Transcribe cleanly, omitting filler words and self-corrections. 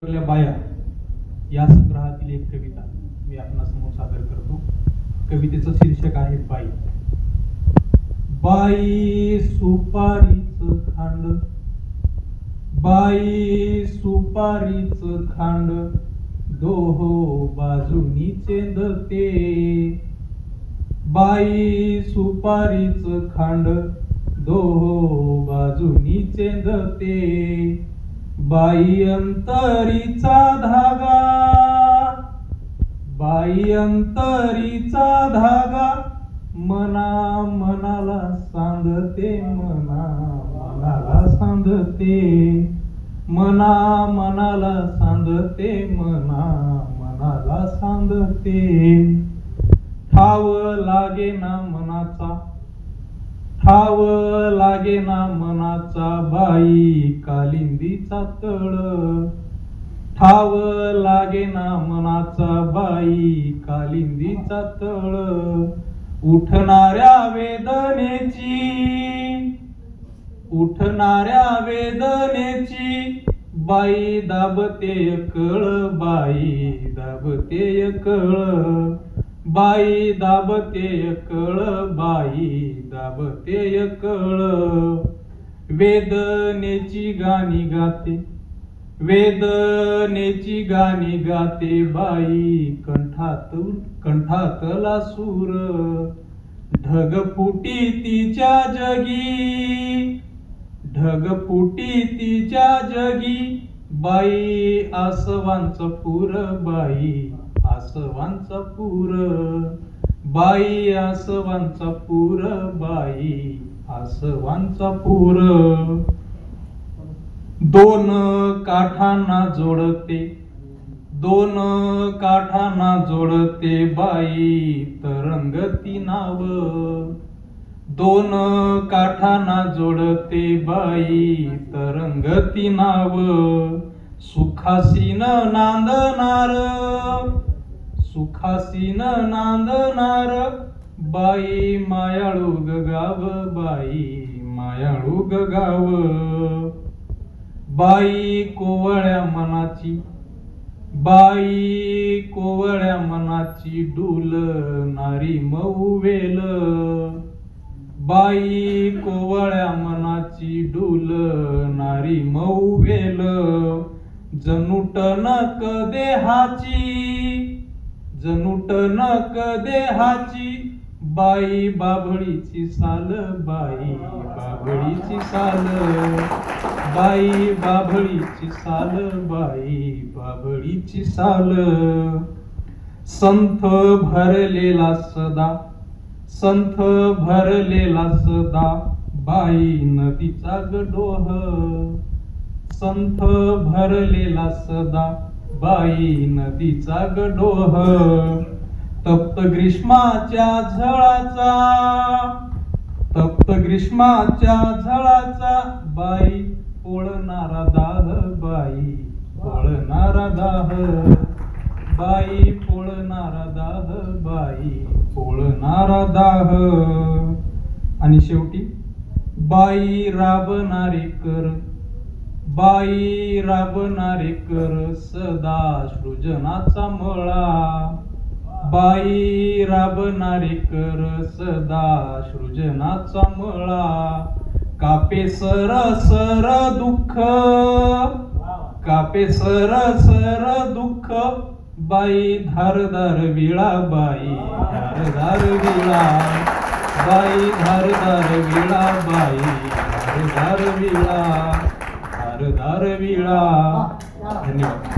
बाया या संग्रहातील एक कविता मी आपणासमोर सादर करतो। कवितेचं शीर्षक आहे बाई। बाई सुपारीचं खांड, बाई सुपारीचं खांड, दोहो बाजूनी चेंदते। बाई सुपारीचं खांड, दोहो बाजूनी चेंदते। बाई अंतरीचा धागा, बाई अंतरीचा धागा, मना मनाला सांधते, मना मनाला सांधते, मना मनाला सांधते, मना मनाला सांधते। ठाव लागेना मनाचा, ठाव लागेना मनाचा, बाई कालिंदीचा तळ। ठाव लागेना मनाचा, बाई कालिंदीचा तळ। उठणाऱ्या वेदनेची, उठणाऱ्या वेदनेची, बाई दाबते कळ, बाई दाबते कळ, बाई दाबते कळ, बाई दाबते कळ। वेदनेची गाणी गाते, वेदनेची गाणी गाते, बाई कंठातला सूर। ढगफुटी तिच्या जगी, ढगफुटी तिच्या जगी, बाई आसवांचं पूर, बाई आसवांचा पूर, बाई आसवांचा पूर, बाई आसवांचा पूर। दोन काठांना जोडते, दोन काठांना जोडते, बाई तरंगती नाव। दोन काठांना जोडते, बाई तरंगती नाव। सुखासीन नांदणार, सुखासीन नांदणार, बाई मायाळू गाव, बाई मायाळू गाव। बाई कोवळ्या मनाची, बाई कोवळ्या मनाची, डुलणारी मऊवेल। बाई कोवळ्या मनाची, डुलणारी मऊवेल। जनुट नक देहाची, जनुट नक देहाची, बाई बाभळीची साल, बाई बाभळीची साल, बाई बाभळीची साल, बाई बाभळीची साल। संथ भरलेला सदा, संथ भरलेला सदा, बाई नदीचा गडोह। संथ भरलेला सदा, बाई नदीचा गडोह। तप्त ग्रीष्माच्या झळाचा, तप्त ग्रीष्माच्या झळाचा, बाई पोळणारा दाह, बाई पोळणारा दाह, बाई पोळणारा दाह, बाई पोळणारा दाह। आणि शेवटी बाई राबणारे कर, बाई राबणारे कर, सदा सृजनाचा मळा। बाई राबणारे कर, सदा सृजनाचा मळा। कापे सर सर दुःख, कापे सर सर दुःख, बाई धारदार विळा, बाई धारदार विळा, बाई धारदार विळा, बाई धारदार विळा, धारदार विळा। धन्यवाद।